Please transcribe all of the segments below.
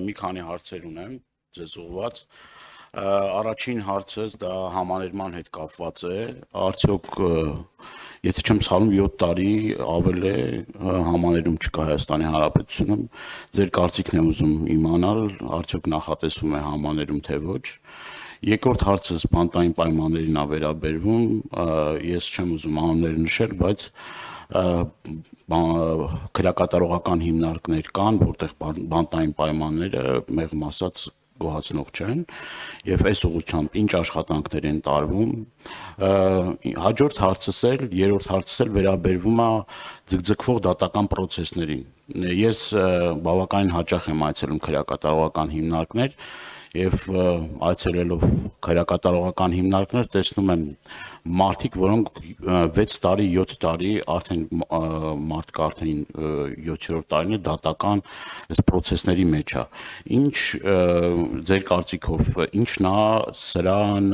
մի քանի հարցեր ունեմ ձեզ ուղղված։ Առաջին հարցս դա համաներման հետ կապված է, արդյոք եթե չեմ սխալվում 7 տարի ավել է համաներում չկա Հայաստանի Հանրապետությունում, ձեր կարծիքն եմ ուզում իմանալ, արդյոք նախատեսվում է համաներում թե ոչ։ Երկրորդ հարցս բանտային պայմաններին է վերաբերվում, ես չեմ ուզում անուններ նշել, բայց քրեակատարողական հիմնարկներ կան, որտեղ բանտային պայմանները մեղմ ասած գոհացնող չեն, եւ այս ուղղությամբ ինչ աշխատանքներ են տարվում։ Հաջորդ հարցս էլ, երրորդ հարցս էլ վերաբերվում է ձգձգվող դատական պրոցեսներին։ Ես բավականին հաճախ եմ այցելում քրեակատարողական հիմնարկներ եւ այցելելով քրեակատարողական հիմնարկներ տեսնում եմ մարդիկ, որոնք 6 տարի, 7 տարի արդեն մարդիկ արդեն 7-րդ տարին է դատական այս պրոցեսների մեջ է։ Ինչ ձեր կարծիքով ինչն է սրան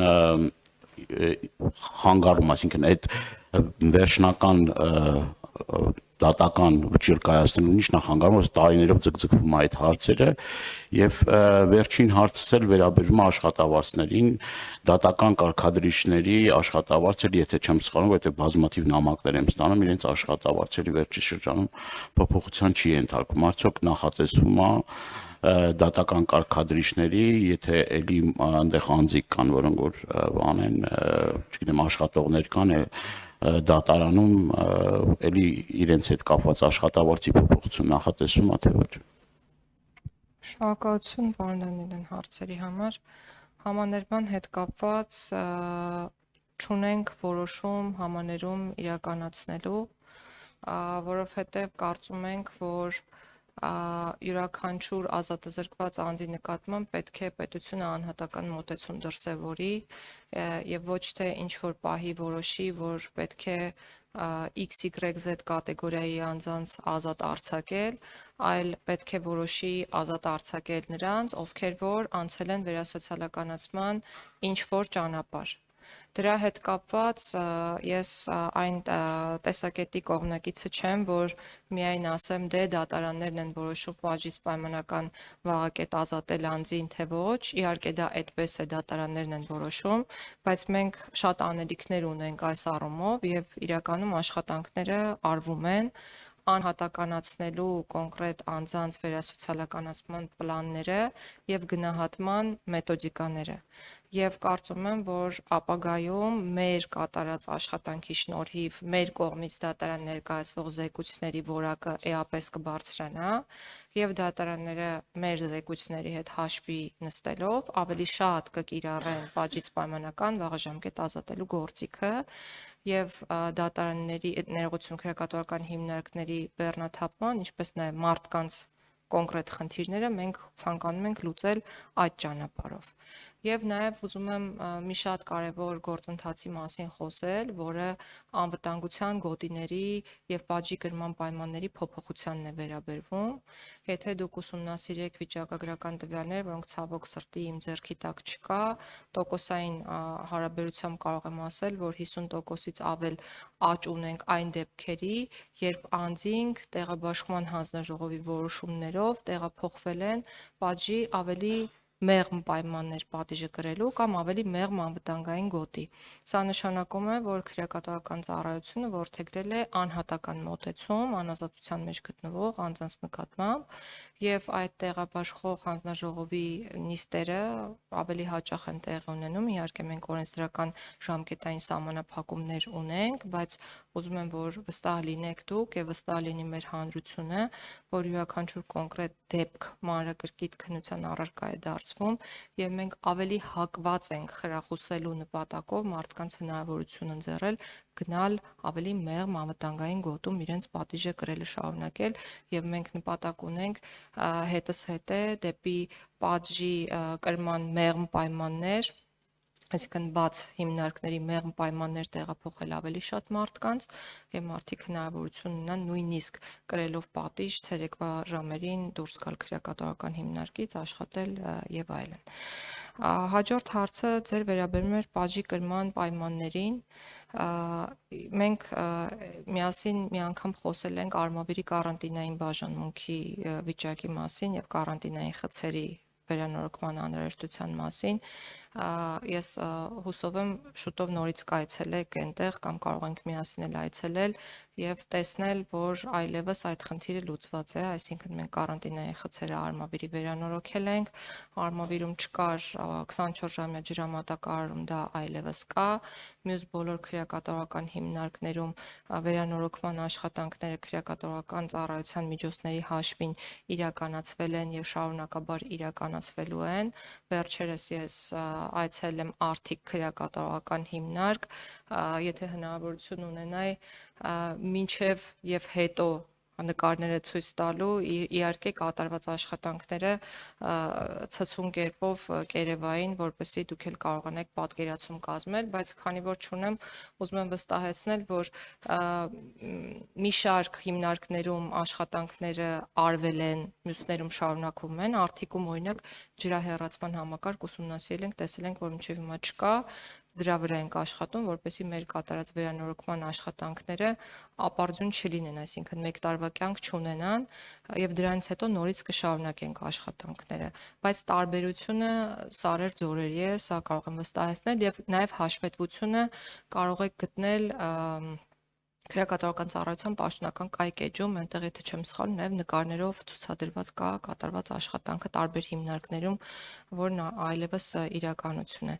խանգարում, այսինքն այդ վերջնական դատական վճիռ կայացնելու ինչ նախանգարում, որ տարիներով ձգձգվում է այդ հարցերը եւ վերջին հարցս էլ վերաբերվում է աշխատավարձներին, դատական կարգադրիչների աշխատավարձերը, եթե չեմ սխալվում, որտեղ բազմաթիվ նամակներ եմ ստանում, իրենց աշխատավարձերի վերջի շրջանում փոփոխության չի ենթարկվում, արդյոք նախատեսվում է դատական կարգադրիչների, եթե էլի այնտեղ անձիկ կան, որոնք որ անեն, չգիտեմ, աշխատողներ կան, դատարանում էլի իրենց հետ կապված աշխատավարձի փոփոխություն նախատեսվում է թե ոչ։ Շնորհակալություն պարոն Դանիելյան հարցերի համար։ Համաներման հետ կապված չունենք որոշում համաներում իրականացնելու, որովհետև կարծում ենք, որ յուրաքանչյուր ազատազրկված անձի նկատմամբ պետք է պետությունը անհատական մոտեցում դրսևորի եւ ոչ թե ինչ որ պահի որոշի, որ պետք է XYZ կատեգորիայի անձանց ազատ արձակել, այլ պետք է որոշի ազատ արձակել նրանց, ովքեր որ անցել են վերասոցիալականացման ինչ որ ճանապարհ։ Դրա հետ կապված ես այն տեսակետի կողմնակիցը չեմ, որ միայն ասեմ դե դատարաններն են որոշում պատժից պայմանական վաղակետ ազատել անձին թե ոչ, իհարկե դա այդպես է, դատարաններն են որոշում, բայց մենք շատ անելիքներ ունենք այս առումով եւ իրականում աշխատանքները արվում են անհատականացնելու կոնկրետ անձանց վերասոցիալականացման պլանները եւ գնահատման մեթոդիկաները։ Եվ կարծում եմ, որ ապագայում մեր կատարած աշխատանքի շնորհիվ մեր կողմից դատարան ներկայացվող զեկույցների որակը էապես կբարձրանա եւ դատարանները մեր զեկույցների հետ հաշվի նստելով ավելի շատ կկիրառեն պատժից պայմանական վաղաժամկետ ազատելու գործիքը եւ դատարանների ներողություն քրեակատարական հիմնարկների բեռնաթափման, ինչպես նաեւ մարդկանց կոնկրետ խնդիրները մենք ցանկանում ենք լուծել այդ ճանապարհով։ Եվ նաև ուզում եմ մի շատ կարևոր գործընթացի մասին խոսել, որը անվտանգության գոտիների եւ պատժի կրման պայմանների փոփոխությանն է վերաբերվում։ Եթե դուք ուսումնասիրեք վիճակագրական տվյալներ, որոնք ցավոք սրտի իմ ձեռքի տակ չկա, տոկոսային հարաբերությամբ կարող եմ ասել, որ 50%-ից ավել աճ ունենք այն դեպքերի, երբ անձինք տեղաբաշխման հանձնաժողովի որոշումներով տեղափոխվել են պատժի ավելի մեղմ պայմաններ պատիժը կրելու կամ ավելի մեղմ անվտանգային գոտի։ Սա նշանակում է, որ քրեակատարական ծառայությունը որդեգրել է անհատական մոտեցում անազատության մեջ գտնվող անձանց նկատմամբ եւ այդ տեղաբաշխող հանձնաժողովի նիստերը ավելի հաճախ են տեղի ունենում, իհարկե մենք օրենսդրական ժամկետային սահմանափակումներ ունենք, բայց ուզում եմ, որ վստահ լինեք դուք եւ վստահ լինի մեր հանրությունը, որ յուրաքանչյուր կոնկրետ դեպք մանրակրկիտ քննության առարկա է դարձվում եւ մենք ավելի հակված ենք խրախուսելու նպատակով մարդկանց հնարավորություն ընձեռել գնալ ավելի մեղմ անվտանգային գոտում իրենց պատիժը կրելը շարունակել եւ մենք նպատակ ունենք հետս հետե դեպի պատժի կրման մեղմ պայմաններ, այսինքն բաց հիմնարկների մեղմ պայմաններ տեղափոխել ավելի շատ մարդկանց եւ մարդիկ հնարավորություն ունենան նույնիսկ կրելով պատիժ ցերեկվա ժամերին դուրս գալ քրեակատարական հիմնարկից, աշխատել եւ այլն։ Հաջորդ հարցը ձեր վերաբերում էր պատժի կրման պայմաններին։ Մենք միասին մի անգամ խոսել ենք Արմավիրի կարանտինային բաժանմունքի վիճակի մասին եւ կարանտինային խցերի վերանորոգման անհրաժեշտության մասին։ Ես հուսով եմ շուտով նորից կայցելեք այնտեղ կամ կարող ենք միասին էլ այցելել եւ տեսնել, որ այլևս այդ խնդիրը լուծված է, այսինքն մենք կարանտինային խցերը Արմավիրի վերանորոգել ենք, Արմավիրում չկար 24-ժամյա ջրամատակարարում, դա այլևս կա, մյուս բոլոր քրեակատարողական հիմնարկներում վերանորոգման աշխատանքները քրեակատարողական ծառայության միջոցների հաշվին իրականացվել են եւ շարունակաբար իրականացվելու են։ Վերջերս ես այցելել եմ Արթիկ քրեակատարողական հիմնարկ, եթե հնարավորություն ունենայի մինչև եւ հետո նկարները ցույց տալու, իհարկե կատարված աշխատանքները ցցուն կերպով կերևային, որպեսզի դուք էլ կարողանաք պատկերացում կազմել, բայց քանի որ չունեմ, ուզում եմ վստահեցնել, որ մի շարք հիմնարկներում աշխատանքները արվել են, մյուսներում շարունակվում են, Արթիկում օրինակ ջրահեռացման համակարգ ուսումնասիրել ենք, տեսել ենք, որ մինչև հիմա չկա, դրա վրա ենք աշխատում, որպեսզի մեր կատարած վերանորոգման աշխատանքները ապարդյուն չլինեն, այսինքն 1 տարվա կյանք չունենան եւ դրանից հետո նորից կշարունակենք աշխատանքները, բայց տարբերությունը սարեր ձորերի է, սա կարող եմ վստահեցնել եւ նաեւ հաշվետվությունը կարող եք գտնել քրեակատարողական ծառայության պաշտոնական կայք էջում, այնտեղ եթե չեմ սխալվում, նաև նկարներով ցուցադրված կա կատարված աշխատանքը տարբեր հիմնարկներում, որն այլևս իրականություն է։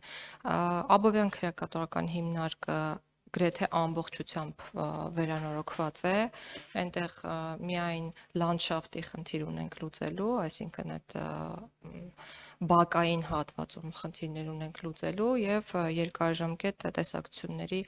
Աբովյան քրեակատարողական հիմնարկը գրեթե ամբողջությամբ վերանորոգված է, այնտեղ միայն լանդշաֆտի խնդիր ունենք լուծելու, այսինքն այդ բակային հատվածում խնդիրներ ունենք լուծելու եւ երկարաժամկետ տեսակցությունների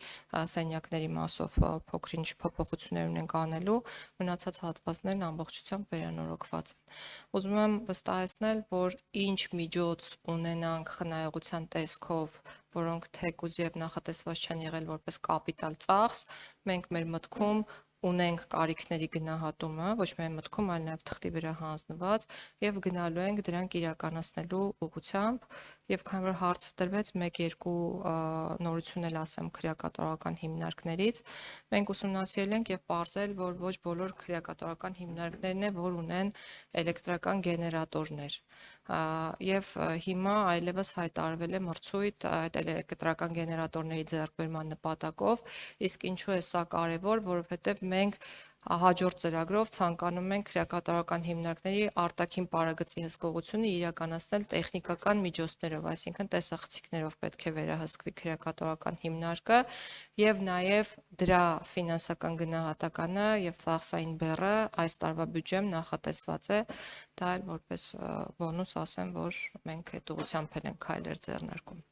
սենյակների մասով փոքրինչ փոփոխություններ ունենք անելու, մնացած հատվածներն ամբողջությամբ վերանորոգված են։ Ուզում եմ վստահեցնել, որ ինչ միջոց ունենանք խնայողության տեսքով, որոնք թեկուզ եւ նախատեսված չեն եղել որպես կապիտալ ծախս, մենք մեր մտքում ունենք կարիքների գնահատումը, ոչ միայն մտքում, այլ նաև թղթի վրա հանձնված եւ գնալու ենք դրանք իրականացնելու ուղղությամբ եւ քանի որ հարցը տրվեց 1-2 նորություն էլ ասեմ քրեակատարողական հիմնարկներից, մենք ուսումնասիրել ենք եւ պարզել, որ ոչ բոլոր քրեակատարողական հիմնարկներն է, որ ունեն էլեկտրական գեներատորներ եւ հիմա այլևս հայտարարվել է մրցույթ այդ էլեկտրական գեներատորների ձեռքբերման նպատակով, իսկ ինչու է սա կարեւոր, որովհետեւ մենք հաջորդ ծրագրով ցանկանում ենք քրեակատարողական հիմնարկների արտաքին պարագծի հսկողությունը իրականացնել տեխնիկական միջոցներով, այսինքն տեսախցիկներով պետք է վերահսկվի քրեակատարողական հիմնարկը եւ նաեւ դրա ֆինանսական գնահատականը եւ ծախսային բեռը այս տարվա բյուջեմ նախատեսված է, դա էլ որպես բոնուս ասեմ, որ մենք այդ ուղղությամբ ենք քայլեր ձեռնարկում։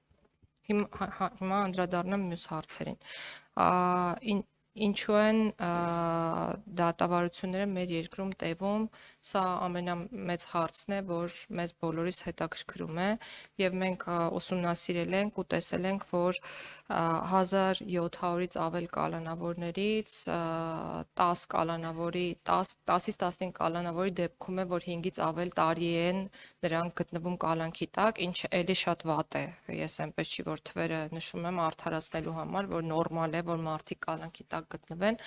Հիմա անդրադառնամ մյուս հարցերին։ Ինչու են դատավարությունները մեր երկրում տևում, սա ամենամեծ հարցն է, որ մեզ բոլորիս հետաքրքրում է եւ մենք ուսումնասիրել ենք ու տեսել ենք, որ 1700-ից ավել կալանավորներից 10 կալանավորի 10-ից 15 կալանավորի դեպքում է, որ 5-ից ավել տարի են նրանք գտնվում կալանքի տակ, ինչը էլի շատ վատ է։ Ես այնպես չի որ թվերը նշում եմ արդարացնելու համար, որ նորմալ է, որ մարդիկ կալանքի տակ գտնվեն,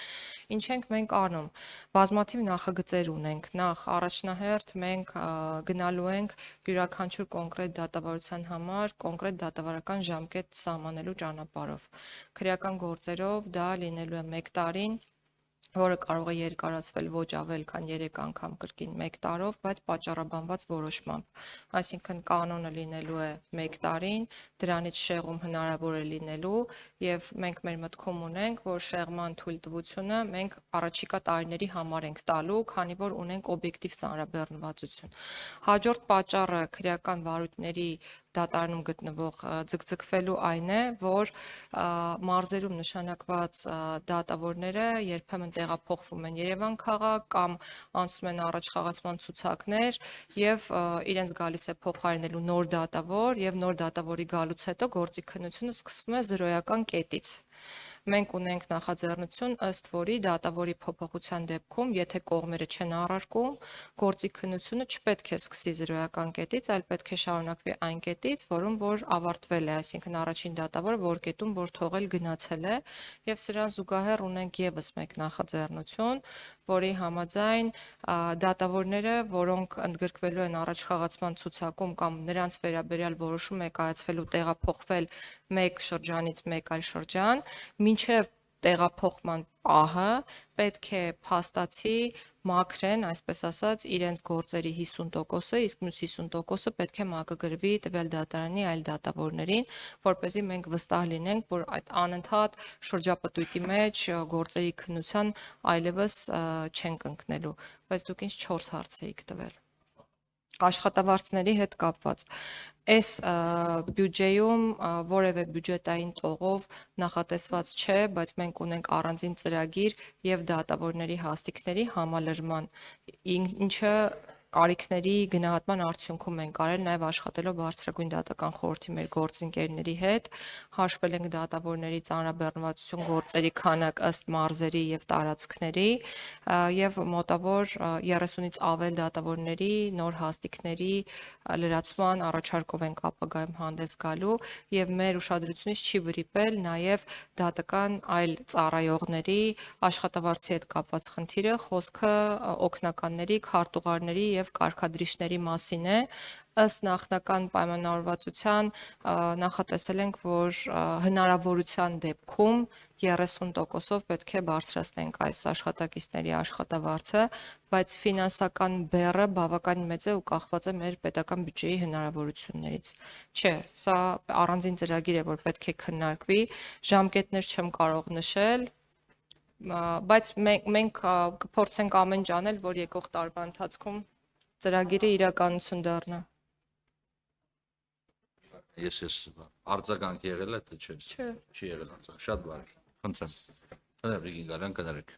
ինչ ենք մենք անում։ Բազմաթիվ նախագծեր ունենք։ Նախ առաջնահերթ մենք գնալու ենք յուրաքանչյուր կոնկրետ դատավարության համար կոնկրետ դատավարական ժամկետ սահմանելու ճանապարհով։ Քրեական գործերով դա լինելու է 1 տարին, որը կարող է երկարացվել ոչ ավել քան 3 անգամ կրկին 1 տարով, բայց պատճառաբանված որոշմամբ։ Այսինքն կանոնը լինելու է 1 տարին, դրանից շեղում հնարավոր է լինելու եւ մենք մեր մտքում ունենք, որ շեղման թույլտվությունը մենք առաջիկա տարիների համար ենք տալու, քանի որ ունենք օբյեկտիվ ծանրաբեռնվածություն։ Հաջորդ պատճառը քրեական վարույթների դատարանում գտնվող ձգձգվելու այն է, որ մարզերում նշանակված դատավորները երբեմն տեղափոխվում են Երևան քաղաք կամ անցնում են առաջ խաղացման ցուցակներ եւ իրենց գալիս է փոխարինելու նոր դատավոր եւ նոր դատավորի գալուց հետո գործի քննությունը սկսվում է 0-ական կետից։ մենք ունենք նախաձեռնություն, ըստ որի դատավորի փոփոխության դեպքում, եթե կողմերը չեն առարկում, գործի քննությունը չպետք է սկսի զրոյական կետից, այլ պետք է շարունակվի այն կետից, որում որ ավարտվել է, այսինքն առաջին դատավորը որ կետում որ թողել գնացել է, եւ սրան զուգահեռ ունենք եւս մեկ նախաձեռնություն, որի համաձայն դատավորները, որոնք ընդգրկվելու են առաջխաղացման ցուցակում կամ նրանց վերաբերյալ որոշում է կայացվելու տեղափոխվել մեկ շրջանից մեկ այլ շրջան, մինչև տեղափոխման պահը պետք է փաստացի մաքրեն, այսպես ասած, իրենց գործերի 50%-ը, իսկ մյուս 50%-ը պետք է մակագրվի տվյալ դատարանի այլ դատավորներին, որպեսզի մենք վստահ լինենք, որ այդ անընդհատ շրջապտույտի մեջ գործերի քննության այլևս չենք ընկնելու, բայց դուք ինձ 4 հարց էիք տվել աշխատավարձների հետ կապված։ Այս բյուջեում որևէ բյուջետային տողով նախատեսված չէ, բայց մենք ունենք առանձին ծրագիր եւ դատավորների հաստիկների համալրման, ինչը կարիքների գնահատման արդյունքում ենք արել, նաև աշխատելով բարձրագույն դատական խորհրդի մեր գործընկերների հետ, հաշվել ենք դատավորների ծանրաբեռնվածություն գործերի քանակ ըստ մարզերի եւ տարածքների եւ մոտավոր 30-ից ավել դատավորների նոր հաստիկների լրացման առաջարկով ենք ապագայում հանդես գալու եւ մեր ուշադրությունից չի վրիպել նաև դատական այլ ծառայողների աշխատավարձի հետ կապված խնդիրը, խոսքը օգնականների, քարտուղարների եւ կարգադրիչների մասին է, ըստ նախնական պայմանավորվածության նախատեսել ենք, որ հնարավորության դեպքում 30%-ով պետք է բարձրացնենք այս աշխատակիցների աշխատավարձը, բայց ֆինանսական բեռը բավականին մեծ է ու կախված է մեր պետական բյուջեի հնարավորություններից։ Չէ, սա առանձին ծրագիր է, որ պետք է քննարկվի, ժամկետներ չեմ կարող նշել, բայց մենք կփորձենք ամեն ինչ անել, որ եկող տարվա ընթացքում ծրագիրը իրականություն դառնա։ Ես արձագանք եղել է, թե չէ։ Չի եղել արձագանք, շատ բարի, խնդրեմ։ Տիկին Գալյան, կներեք։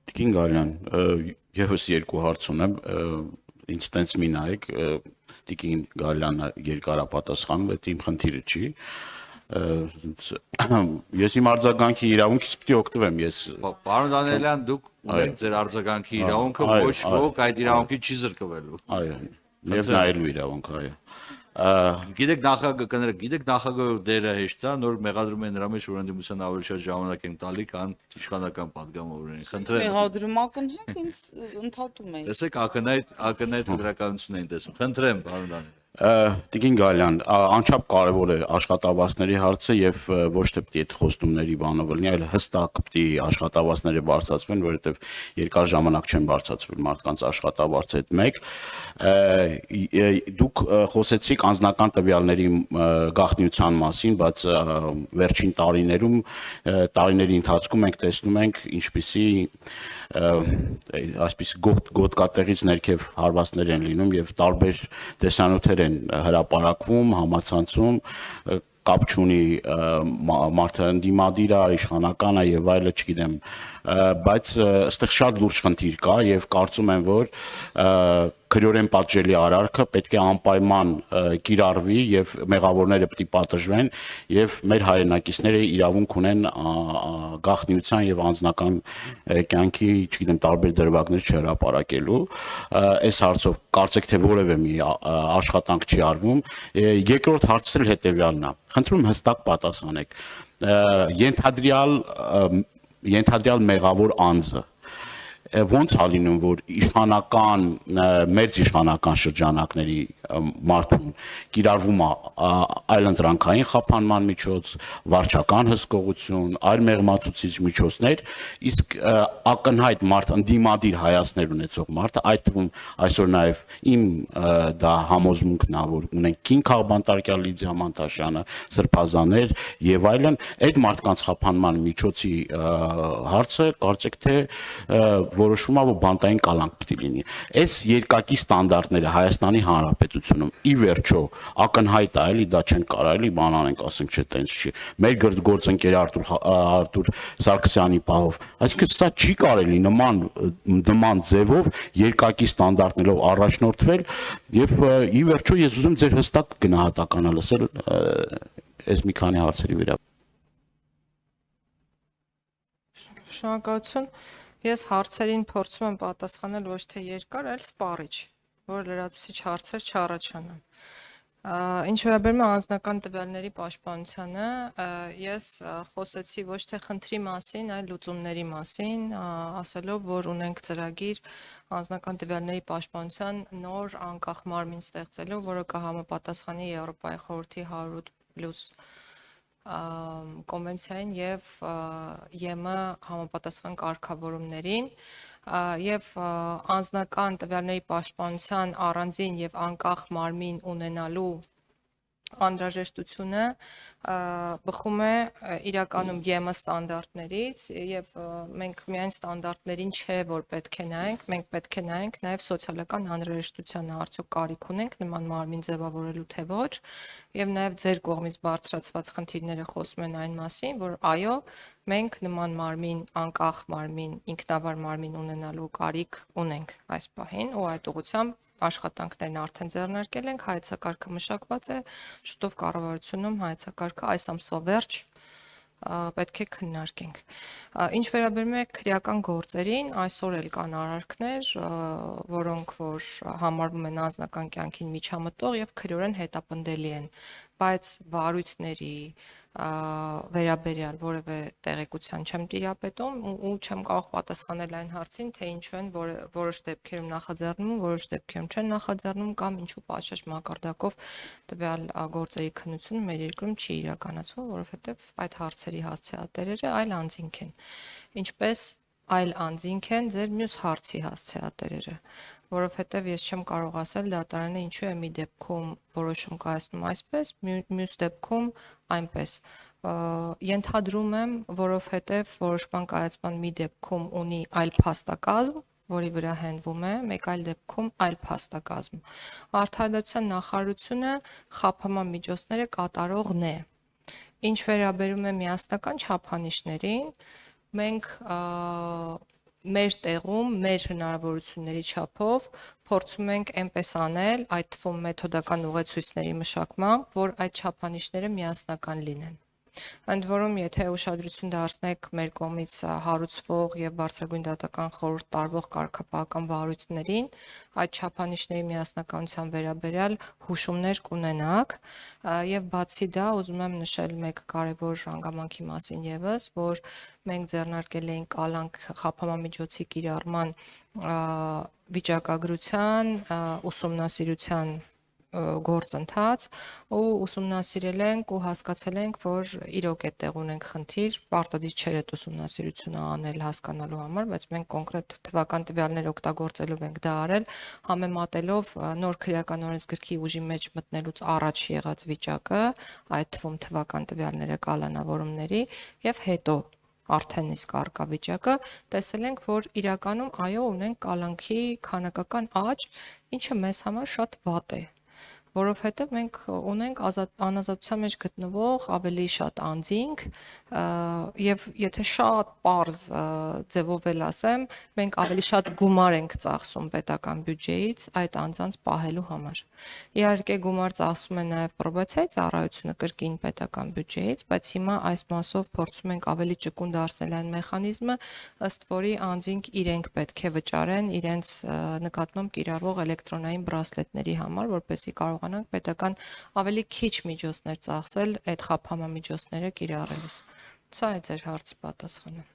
Տիկին Գալյան, եւս երկու հարց ունեմ, ինձ տենց մի նայեք, Տիկին Գալյանը երկարապատասխանում է, իմ խնդիրը չի։ Ես իմ արձագանքի իրավունքից պիտի օգտվեմ, ես Պարոն Դանիելյան, դուք ունեք ձեր արձագանքի իրավունքը, ոչ ոք այդ իրավունքի չի զրկվելու։ Այո, եւ նայելու իրավունք, այո։ Գիտեք նախագահ դերը հեշտ է, նոր մեղադրում են նրա մեջ, որ ընդդիմության ավելի շատ ժամանակ են տալի, քան իշխանական падգամավորներին։ Խնդրեմ։ Մեղադրում ակնհայտ ինձ ընդհատում է։ Տեսեք, ակնհայտ գրականություն են տեսնում։ Խնդրեմ, պարոն Դանիել։ Տիկին Գալյան, անչափ կարևոր է աշխատավարձների հարցը եւ ոչ թե պիտի այդ խոստումների բանով լինի, այլ հստակ պիտի աշխատավարձները բարձրացվեն, որովհետեւ երկար ժամանակ չեն բարձրացվել մարդկանց աշխատավարձը, այդ մեկ։ Դուք խոսեցիք անձնական տվյալների գաղտնիության մասին, բայց վերջին տարիների ընթացքում մենք տեսնում ենք ինչպիսի այսպես գոտկատեղից ներքև հարվածներ են լինում եւ տարբեր տեսանյութեր են հրապարակվում, համացանցում, կապ չունի մարդը ընդդիմադիր է, իշխանական է եւ այլը, չգիտեմ, բայց այստեղ շատ լուրջ խնդիր կա եւ կարծում եմ, որ քրեորեն պատժելի արարքը պետք է անպայման կիրառվի եւ մեղավորները պետք է պատժվեն եւ մեր հայրենակիցները իրավունք ունեն գաղտնիության եւ անձնական կյանքի, չգիտեմ, տարբեր դրվագներ չհրապարակելու։ Այս հարցով կարծեք թե որևէ մի աշխատանք չի արվում։ Երկրորդ հարցը էլ հետեւյալն է։ Խնդրում հստակ պատասխանեք։ Ենթադրյալ մեղավոր անձը ոնց է լինում, որ իշխանական, մերձ իշխանական շրջանակների մարդուն կիրառվում է այլընտրանքային խափանման միջոց, վարչական հսկողություն, այլ մեղմացուցիչ միջոցներ, իսկ ակնհայտ մարդ, ընդդիմադիր հայացքներ ունեցող մարդը, այդ թվում այսօր նաև իմ դա համոզմունքն է, որ ունենք Կին Քաղբանտարկյան, Լիդիա Մանտաշյանը, Սրբազաներ եւ այլն, այդ մարդկանց խափանման միջոցի հարցը կարծեք թե որոշվում է, որ բանտային կալանք պիտի լինի։ Այս երկակի ստանդարտները Հայաստանի Հանրապետությունում ի վերջո ակնհայտ է, էլի դա չեն կարող էլի բան անենք, ասենք չէ, տենց չի։ Մեր գործընկեր Արտուր Սարգսյանի պահով, այսինքն սա չի կարելի նման ձևով երկակի ստանդարտներով առաջնորդվել եւ ի վերջո ես ուզում ձեր հստակ գնահատականը լսել այս մի քանի հարցերի վրա։ Շնորհակալություն։ Ես հարցերին փորձում եմ պատասխանել ոչ թե երկար, այլ սպառիչ, որ լրացուցիչ հարցեր չառաջանան։ Ինչ վերաբերում է անձնական տվյալների պաշտպանությանը, ես խոսեցի ոչ թե խնդրի մասին, այլ լուծումների մասին, ասելով, որ ունենք ծրագիր անձնական տվյալների պաշտպանության նոր անկախ մարմին ստեղծելու, որը կհամապատասխանի Եվրոպայի խորհրդի 100+ կոնվենցիային եւ ԵՄ համապատասխան կարգավորումներին եւ անձնական տվյալների պաշտպանության առանձին եւ անկախ մարմին ունենալու անհրաժեշտությունը բխում է իրականում ԵՄ ստանդարտներից եւ մենք միայն ստանդարտներին չէ որ պետք է նայենք, մենք պետք է նայենք նաեւ սոցիալական անհրաժեշտությանը, արդյոք կարիք ունենք նման մարմին ձևավորելու թե ոչ եւ նաեւ ձեր կողմից բարձրացված խնդիրները խոսում են այն մասին, որ այո, մենք նման մարմին, անկախ մարմին, ինքնավար մարմին ունենալու կարիք ունենք այս պահին ու այդ ուղղությամբ աշխատանքներն արդեն ձեռնարկել ենք, հայեցակարգը մշակված է, շուտով կառավարությունում հայեցակարգը այս ամսվա վերջ պետք է քննարկենք։ Ինչ վերաբերում է քրեական գործերին, այսօր էլ կան արարքներ, որոնք որ համարվում են անձնական կյանքին միջամտող եւ քրեորեն հետապնդելի են, բայց վարույթների վերաբերյալ որևէ տեղեկության չեմ տիրապետում ու չեմ կարող պատասխանել այն հարցին, թե ինչու են որոշ դեպքերում նախաձեռնում, որոշ դեպքերում չեն նախաձեռնում կամ ինչու պատշաճ մակարդակով տվյալ գործերի քննությունը մեր երկրում չի իրականացվում, որովհետև այդ հարցերի հասցեատերերը այլ անձինք են։ Ինչպես այլ անձինք են ձեր մյուս հարցի հասցեատերերը, որովհետև ես չեմ կարող ասել դատարանը ինչու է մի դեպքում որոշում կայացնում այսպես, մյուս դեպքում այնպես։ Ենթադրում եմ, որովհետև որոշման կայացման մի դեպքում ունի այլ փաստակազմ, որի վրա հենվում է, մեկ այլ դեպքում այլ փաստակազմ։ Արդարադատության նախարարությունը խափանման միջոցները կատարողն է։ Ինչ վերաբերում է միասնական չափանիշներին, մենք մեր տեղում, մեր հնարավորությունների չափով փորձում ենք այնպես անել, այդ թվում մեթոդական ուղեցույցների մշակմամբ, որ այդ չափանիշները միասնական լինեն։ Ընդ որում, եթե ուշադրություն դարձնեք մեր կողմից հարուցվող եւ բարձրագույն դատական խորհուրդ տարվող կարգապահական վարույթներին, այդ չափանիշների միասնականության վերաբերյալ հուշումներ կունենաք եւ բացի դա ուզում եմ նշել մեկ կարեւոր հանգամանքի մասին եւս, որ մենք ձեռնարկել էինք կալանք խափանամիջոցի կիրառման վիճակագրության ուսումնասիրության գործընթաց ու ուսումնասիրել ենք ու հասկացել ենք, որ իրոք է տեղ ունենք խնդիր, պարտադիր չէր այդ ուսումնասիրությունը անել հասկանալու համար, բայց մենք կոնկրետ թվական տվյալներ օգտագործելով ենք դա արել, համեմատելով նոր քրեական օրենսգրքի ուժի մեջ մտնելուց առաջ եղած վիճակը, այդ թվում թվական տվյալները կալանավորումների եւ հետո արդեն իսկ արկա վիճակը, տեսել ենք, որ իրականում այո ունենք կալանքի քանակական աճ, ինչը մեզ համար շատ վատ է, որովհետև մենք ունենք անազատության մեջ գտնվող ավելի շատ անձինք եւ եթե շատ པարզ ձևով էլ ասեմ, մենք ավելի շատ գումար ենք ծախսում պետական բյուջեից այդ անձանց պահելու համար։ Իհարկե գումար ծախսում է նաեւ պրոբացիայի ծառայությունը կրկին պետական բյուջեից, բայց հիմա այս մասով փորձում ենք ավելի ճկուն դարձնել այն մեխանիզմը, ըստ որի անձինք իրենք պետք է վճարեն իրենց նկատմամբ կիրառվող էլեկտրոնային բրասլետների համար, որպեսզի կարողանանք պետական ավելի քիչ միջոցներ ծախսել այդ խափանամիջոցները կիրառելիս։ Սա է ձեր հարցի պատասխանը։